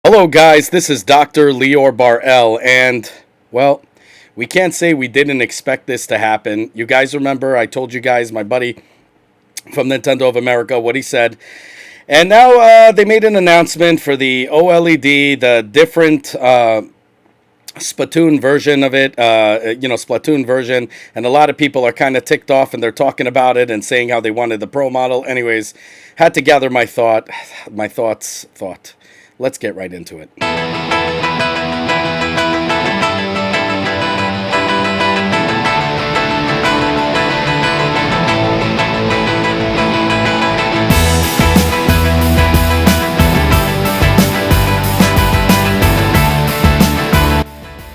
Hello, guys. This is Dr. Lior Bar-El, and, well, we can't say we didn't expect this to happen. You guys remember I told you guys, my buddy from Nintendo of America, what he said. And now they made an announcement for the OLED, the different Splatoon version of it, Splatoon version. And a lot of people are kind of ticked off, and they're talking about it and saying how they wanted the Pro model. Anyways, had to gather my thoughts. Let's get right into it.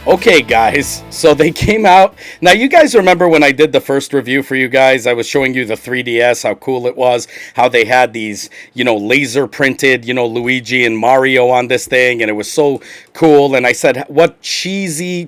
Okay, guys, so they came out. Now, you guys remember when I did the first review for you guys, I was showing you the 3DS, how cool it was, how they had these, laser printed, Luigi and Mario on this thing, and it was so cool. And I said, what cheesy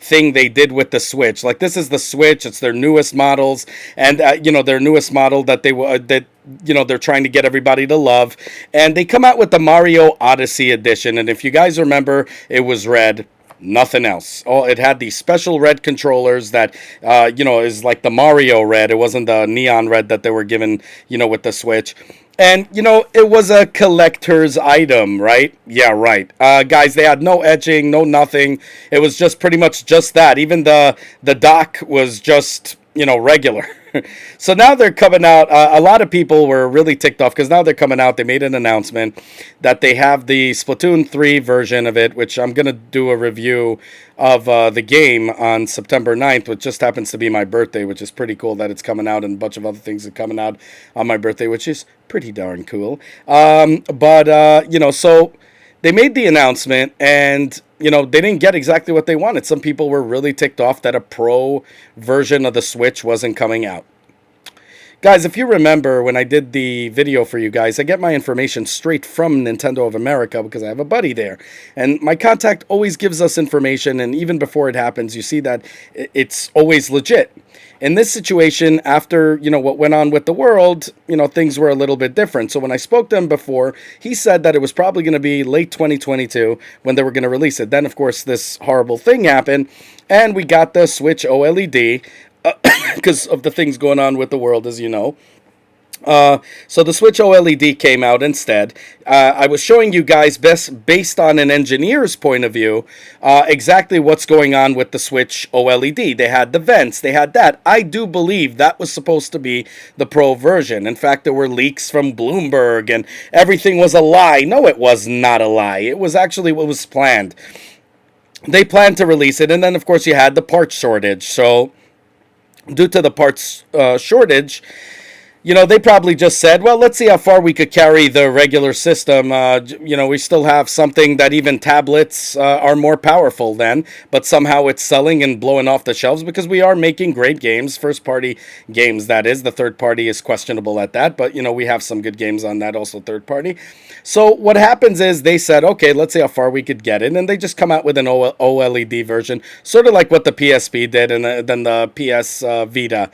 thing they did with the Switch. Like, this is the Switch, it's their newest models, and, their newest model that they're trying to get everybody to love. And they come out with the Mario Odyssey edition, and if you guys remember, it was red. Nothing else. Oh, it had these special red controllers that, is like the Mario red. It wasn't the neon red that they were given, with the Switch. And, it was a collector's item, right? Yeah, right. Guys, they had no etching, no nothing. It was just pretty much just that. Even the dock was just, regular. So now they're coming out. A lot of people were really ticked off because now they're coming out. They made an announcement that they have the Splatoon 3 version of it, which I'm going to do a review of the game on September 9th, which just happens to be my birthday, which is pretty cool that it's coming out, and a bunch of other things are coming out on my birthday, which is pretty darn cool. So they made the announcement, and they didn't get exactly what they wanted. Some people were really ticked off that a Pro version of the Switch wasn't coming out. Guys, if you remember when I did the video for you guys, I get my information straight from Nintendo of America because I have a buddy there. And my contact always gives us information, and even before it happens, you see that it's always legit. In this situation, after, what went on with the world, things were a little bit different. So when I spoke to him before, he said that it was probably going to be late 2022 when they were going to release it. Then, of course, this horrible thing happened, and we got the Switch OLED because of the things going on with the world, as you know. So the Switch OLED came out instead. I was showing you guys based on an engineer's point of view, exactly what's going on with the Switch OLED. They had the vents, they had that. I do believe that was supposed to be the Pro version. In fact, there were leaks from Bloomberg and everything was a lie. No, it was not a lie. It was actually what was planned. They planned to release it, and then of course you had the part shortage. So due to the parts shortage, they probably just said, well, let's see how far we could carry the regular system. We still have something that even tablets are more powerful than, but somehow it's selling and blowing off the shelves because we are making great games, first-party games, that is. The third party is questionable at that, but, we have some good games on that, also third-party. So what happens is they said, okay, let's see how far we could get it, and they just come out with an OLED version, sort of like what the PSP did and then the PS Vita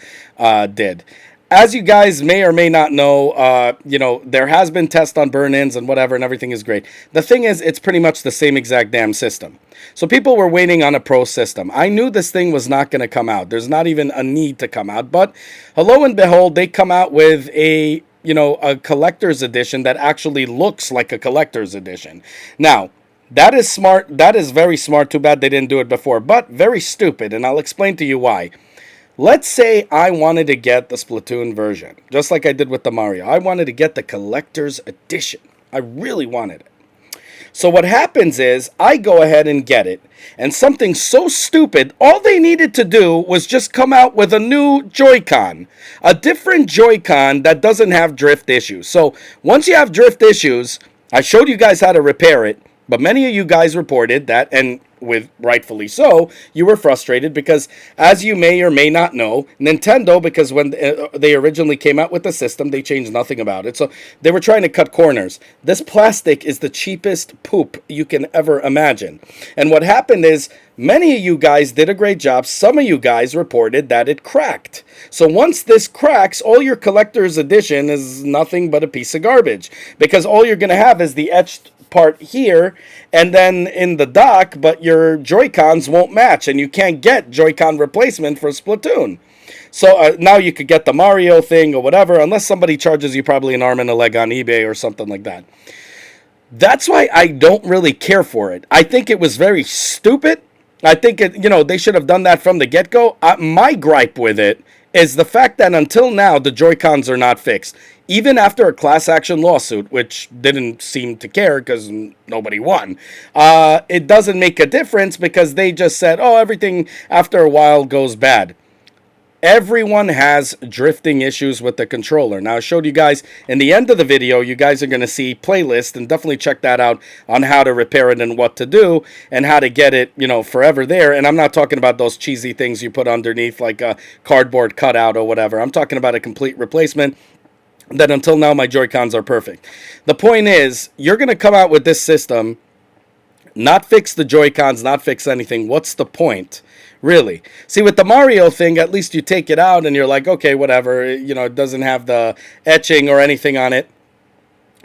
did. As you guys may or may not know, there has been tests on burn-ins and whatever, and everything is great. The thing is, it's pretty much the same exact damn system. So people were waiting on a Pro system. I knew this thing was not going to come out. There's not even a need to come out. But, hello and behold, they come out with a collector's edition that actually looks like a collector's edition. Now, that is smart. That is very smart. Too bad they didn't do it before. But very stupid, and I'll explain to you why. Let's say I wanted to get the Splatoon version, just like I did with the Mario. I wanted to get the collector's edition. I really wanted it. So what happens is, I go ahead and get it, and something so stupid, all they needed to do was just come out with a new Joy-Con. A different Joy-Con that doesn't have drift issues. So once you have drift issues, I showed you guys how to repair it, but many of you guys reported that, and with rightfully so, you were frustrated because, as you may or may not know, Nintendo, because when they originally came out with the system, they changed nothing about it. So they were trying to cut corners. This plastic is the cheapest poop you can ever imagine. And what happened is, many of you guys did a great job. Some of you guys reported that it cracked. So once this cracks, all your collector's edition is nothing but a piece of garbage, because all you're going to have is the etched part here and then in the dock, but your Joy-Cons won't match, and you can't get Joy-Con replacement for Splatoon. So now you could get the Mario thing or whatever, unless somebody charges you probably an arm and a leg on eBay or something like that. That's why I don't really care for it. I think it was very stupid. I think they should have done that from the get-go. My gripe with it is the fact that until now the Joy-Cons are not fixed. Even after a class action lawsuit, which didn't seem to care because nobody won, it doesn't make a difference because they just said, oh, everything after a while goes bad. Everyone has drifting issues with the controller. Now, I showed you guys in the end of the video, you guys are going to see playlist, and definitely check that out on how to repair it and what to do and how to get it, forever there. And I'm not talking about those cheesy things you put underneath like a cardboard cutout or whatever. I'm talking about a complete replacement. That until now, my Joy-Cons are perfect. The point is, you're going to come out with this system, not fix the Joy-Cons, not fix anything. What's the point? Really? See, with the Mario thing, at least you take it out and you're like, okay, whatever. It doesn't have the etching or anything on it.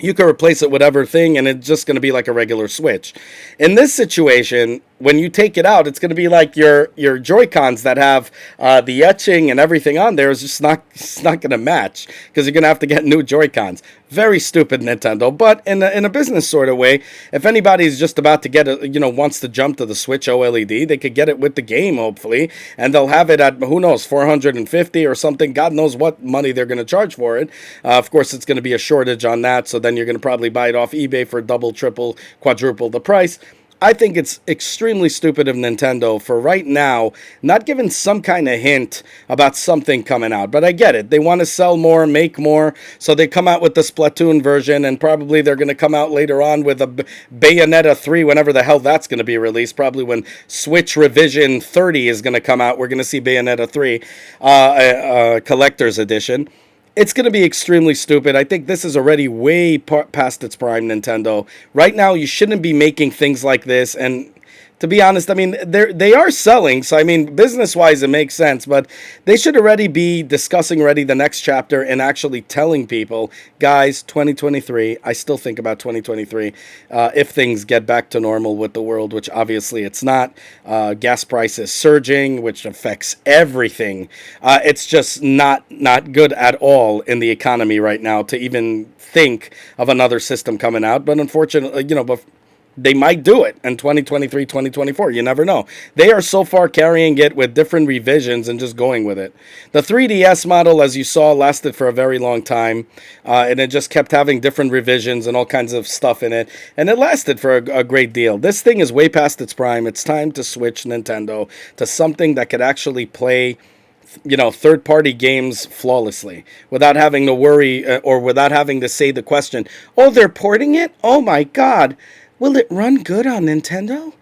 You can replace it with whatever thing, and it's just going to be like a regular Switch. In this situation, when you take it out, it's going to be like your Joy-Cons that have the etching and everything on there is just it's not going to match because you're going to have to get new Joy-Cons. Very stupid, Nintendo. But in a business sort of way, if anybody's just about to get wants to jump to the Switch OLED, they could get it with the game, hopefully, and they'll have it at, who knows, $450 or something. God knows what money they're going to charge for it. Of course, it's going to be a shortage on that, so then you're going to probably buy it off eBay for double, triple, quadruple the price. I think it's extremely stupid of Nintendo for right now not giving some kind of hint about something coming out. But I get it. They want to sell more, make more, so they come out with the Splatoon version, and probably they're going to come out later on with a Bayonetta 3, whenever the hell that's going to be released. Probably when Switch Revision 30 is going to come out, we're going to see Bayonetta 3 Collector's Edition. It's going to be extremely stupid. I think this is already way past its prime, Nintendo. Right now, you shouldn't be making things like this. And to be honest, I mean, they are selling. So, I mean, business-wise, it makes sense. But they should already be discussing already the next chapter and actually telling people, guys, 2023, I still think about 2023, if things get back to normal with the world, which obviously it's not. Gas prices surging, which affects everything. It's just not good at all in the economy right now to even think of another system coming out. But unfortunately, they might do it in 2023, 2024. You never know. They are so far carrying it with different revisions and just going with it. The 3DS model, as you saw, lasted for a very long time. And it just kept having different revisions and all kinds of stuff in it. And it lasted for a great deal. This thing is way past its prime. It's time to switch Nintendo to something that could actually play third-party games flawlessly without having to worry or without having to say the question, oh, they're porting it? Oh, my God. Will it run good on Nintendo?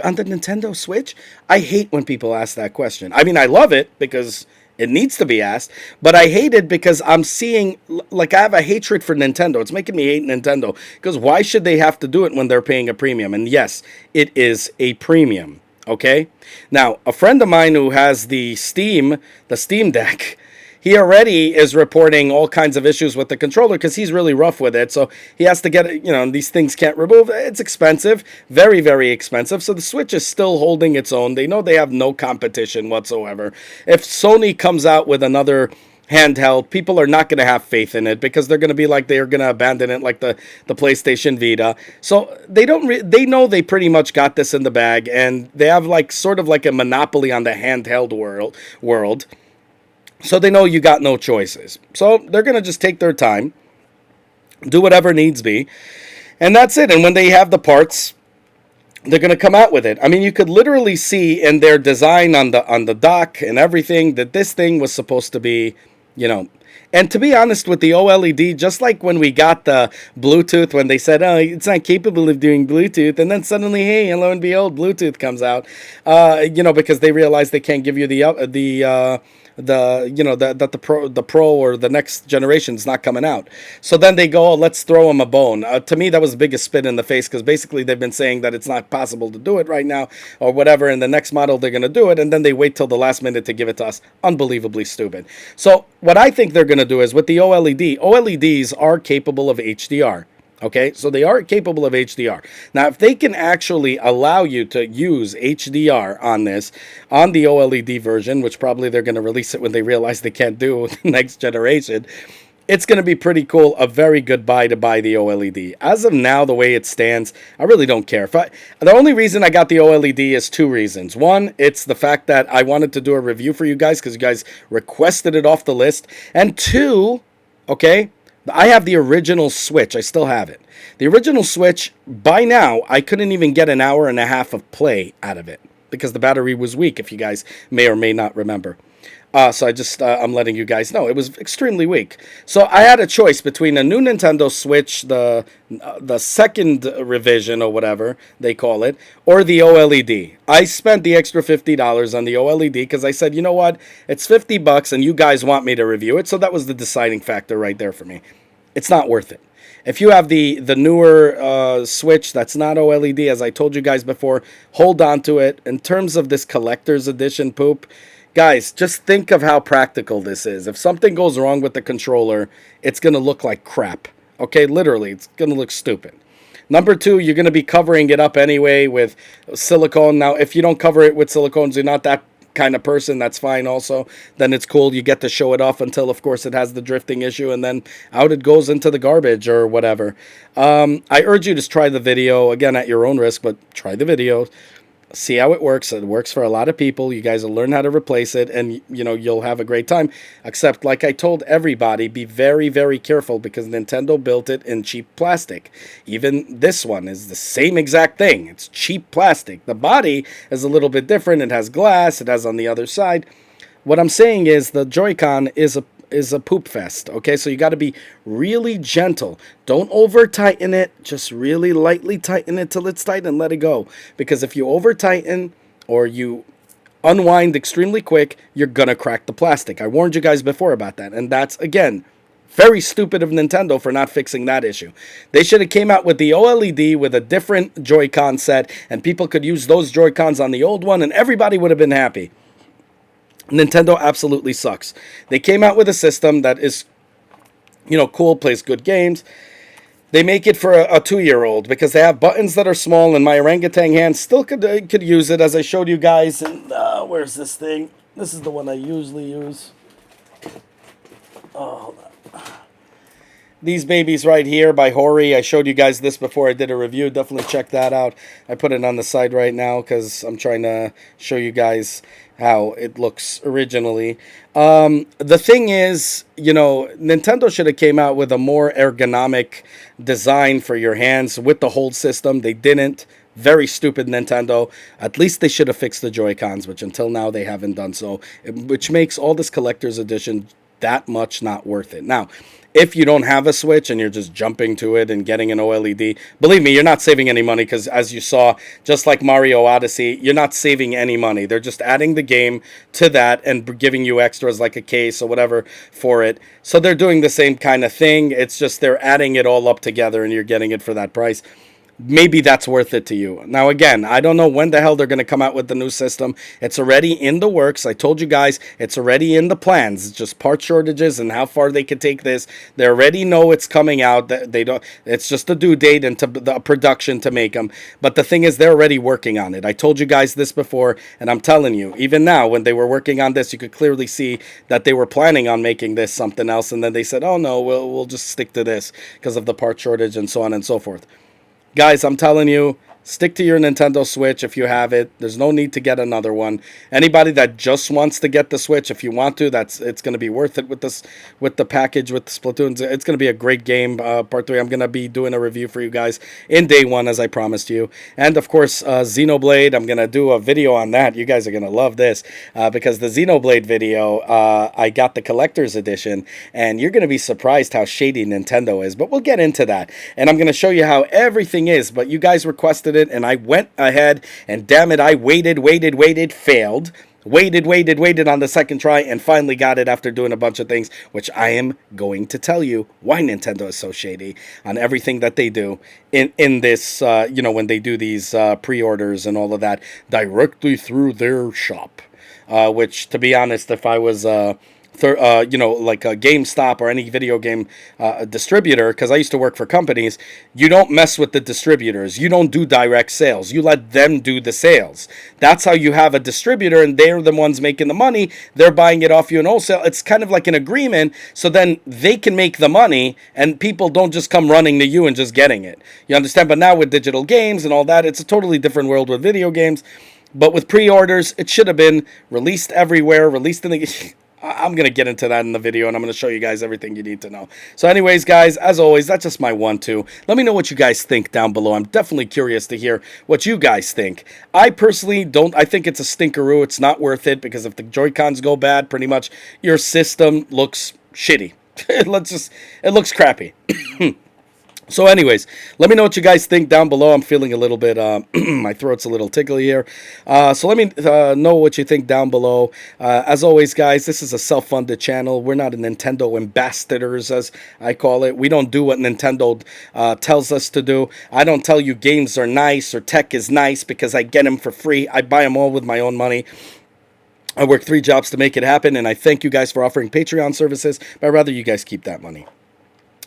On the Nintendo Switch? I hate when people ask that question. I mean, I love it because it needs to be asked, but I hate it because I'm seeing, I have a hatred for Nintendo. It's making me hate Nintendo because why should they have to do it when they're paying a premium? And yes, it is a premium, okay? Now, a friend of mine who has the Steam Deck, he already is reporting all kinds of issues with the controller because he's really rough with it. So he has to get it, these things can't remove. It's expensive, very, very expensive. So the Switch is still holding its own. They know they have no competition whatsoever. If Sony comes out with another handheld, people are not going to have faith in it because they're going to be like they're going to abandon it like the PlayStation Vita. So they they know they pretty much got this in the bag, and they have sort of like a monopoly on the handheld world. So they know you got no choices. So they're going to just take their time, do whatever needs be, and that's it. And when they have the parts, they're going to come out with it. I mean, you could literally see in their design on the dock and everything that this thing was supposed to be, And to be honest, with the OLED, just like when we got the Bluetooth, when they said, oh, it's not capable of doing Bluetooth, and then suddenly, hey, lo and behold, Bluetooth comes out, because they realize they can't give you the Pro or the next generation is not coming out. So then they go, oh, let's throw them a bone. To me, that was the biggest spit in the face because basically they've been saying that it's not possible to do it right now or whatever. And the next model they're going to do it, and then they wait till the last minute to give it to us. Unbelievably stupid. So what I think they're going to do is with the OLEDs are capable of HDR. Okay, so they are capable of HDR. Now, if they can actually allow you to use HDR on this, on the OLED version, which probably they're going to release it when they realize they can't do the next generation, it's going to be pretty cool. A very good buy to buy the OLED. As of now, the way it stands, I really don't care. The only reason I got the OLED is two reasons. One, it's the fact that I wanted to do a review for you guys because you guys requested it off the list. And two, okay, I have the original Switch. I still have it. The original Switch, by now, I couldn't even get an hour and a half of play out of it because the battery was weak, if you guys may or may not remember. So I'm letting you guys know. It was extremely weak. So I had a choice between a new Nintendo Switch, the second revision or whatever they call it, or the OLED. I spent the extra $50 on the OLED because I said, you know what? It's $50 and you guys want me to review it. So that was the deciding factor right there for me. It's not worth it. If you have the newer Switch that's not OLED, as I told you guys before, hold on to it. In terms of this collector's edition poop, guys, just think of how practical this is. If something goes wrong with the controller, it's going to look like crap. Okay, literally, it's going to look stupid. Number two, you're going to be covering it up anyway with silicone. Now, if you don't cover it with silicones, you're not that kind of person, that's fine also. Then it's cool. You get to show it off until, of course, it has the drifting issue, and then out it goes into the garbage or whatever. I urge you to try the video, again, at your own risk, but try the video. See how it works. It works for a lot of people. You guys will learn how to replace it, and you'll have a great time. Except, like I told everybody, be very, very careful because Nintendo built it in cheap plastic. Even this one is the same exact thing. It's cheap plastic. The body is a little bit different. It has glass. It has on the other side. What I'm saying is the Joy-Con is a poop fest, okay? So you got to be really gentle. Don't over tighten it. Just really lightly tighten it till it's tight and let it go. Because if you over tighten or you unwind extremely quick, you're going to crack the plastic. I warned you guys before about that. And that's, again, very stupid of Nintendo for not fixing that issue. They should have came out with the OLED with a different Joy-Con set, and people could use those Joy-Cons on the old one, and everybody would have been happy. Nintendo absolutely sucks. They came out with a system that is, cool, plays good games. They make it for a 2-year-old because they have buttons that are small, and my orangutan hand still could use it, as I showed you guys. And where's this thing? This is the one I usually use. Oh, hold on. These babies right here by Hori. I showed you guys this before I did a review. Definitely check that out. I put it on the side right now because I'm trying to show you guys how it looks originally. The thing is, Nintendo should have came out with a more ergonomic design for your hands with the hold system. They didn't. Very stupid, Nintendo. At least they should have fixed the Joy-Cons, which until now they haven't done so, which makes all this collector's edition that much not worth it. Now, if you don't have a Switch and you're just jumping to it and getting an OLED, believe me, you're not saving any money because, as you saw, just like Mario Odyssey, you're not saving any money. They're just adding the game to that and giving you extras like a case or whatever for it. So they're doing the same kind of thing. It's just they're adding it all up together and you're getting it for that price. Maybe that's worth it to you. Now, again, I don't know when the hell they're going to come out with the new system. It's already in the works. I told you guys it's already in the plans. It's just part shortages and how far they could take this. They already know it's coming out. They don't. It's just a due date and to the production to make them. But the thing is, they're already working on it. I told you guys this before, and I'm telling you, even now, when they were working on this, you could clearly see that they were planning on making this something else, and then they said, "Oh no, we'll just stick to this because of the part shortage and so on and so forth." Guys, I'm telling you, stick to your Nintendo Switch if you have it. There's no need to get another one. Anybody that just wants to get the Switch, if you want to, it's going to be worth it with the package with the Splatoon. It's going to be a great game. Part 3, I'm going to be doing a review for you guys in day 1, as I promised you. And of course, Xenoblade, I'm going to do a video on that. You guys are going to love this because the Xenoblade video, I got the collector's edition, and you're going to be surprised how shady Nintendo is. But we'll get into that, and I'm going to show you how everything is. But you guys requested it, and I went ahead, and damn it, I waited, failed, waited on the second try, and finally got it after doing a bunch of things, which I am going to tell you why Nintendo is so shady on everything that they do in this, when they do these pre-orders and all of that directly through their shop, which, to be honest, if I was like a GameStop or any video game distributor, because I used to work for companies, you don't mess with the distributors. You don't do direct sales. You let them do the sales. That's how you have a distributor, and they're the ones making the money. They're buying it off you in wholesale. It's kind of like an agreement, so then they can make the money, and people don't just come running to you and just getting it. You understand? But now with digital games and all that, it's a totally different world with video games. But with pre-orders, it should have been released everywhere, released in the... I'm going to get into that in the video, and I'm going to show you guys everything you need to know. So anyways, guys, as always, that's just my 1-2. Let me know what you guys think down below. I'm definitely curious to hear what you guys think. I personally don't. I think it's a stinkeroo. It's not worth it, because if the Joy-Cons go bad, pretty much your system looks shitty. It looks crappy. So anyways, let me know what you guys think down below. I'm feeling a little bit, my throat's a little tickly here. So let me know what you think down below. As always, guys, this is a self-funded channel. We're not a Nintendo ambassadors, as I call it. We don't do what Nintendo tells us to do. I don't tell you games are nice or tech is nice because I get them for free. I buy them all with my own money. I work 3 jobs to make it happen, and I thank you guys for offering Patreon services, but I'd rather you guys keep that money.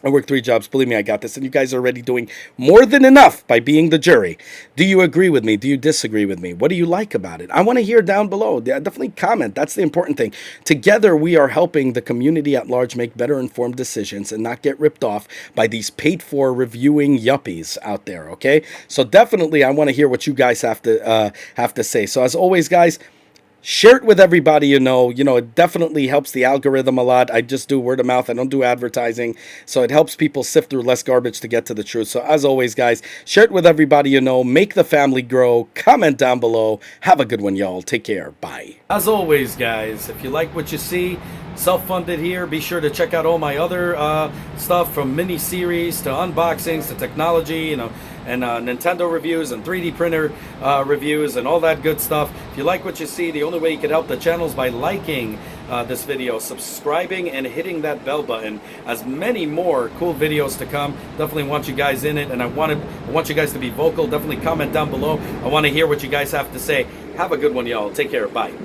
I work 3 jobs. Believe me, I got this. And you guys are already doing more than enough by being the jury. Do you agree with me? Do you disagree with me? What do you like about it? I want to hear down below. Definitely comment. That's the important thing. Together, we are helping the community at large make better informed decisions and not get ripped off by these paid-for reviewing yuppies out there, okay? So definitely, I want to hear what you guys have to say. So as always, guys, share it with everybody you know. You know, it definitely helps the algorithm a lot. I just do word of mouth. I don't do advertising. So it helps people sift through less garbage to get to the truth. So as always, guys, share it with everybody you know. Make the family grow. Comment down below. Have a good one, y'all. Take care. Bye. As always, guys, if you like what you see, self-funded here, be sure to check out all my other stuff, from mini-series to unboxings to technology, you know, and Nintendo reviews and 3D printer reviews and all that good stuff. If you like what you see, the only way you can help the channel is by liking this video, subscribing, and hitting that bell button. As many more cool videos to come. Definitely want you guys in it, and I want you guys to be vocal. Definitely comment down below. I want to hear what you guys have to say. Have a good one, y'all. Take care. Bye.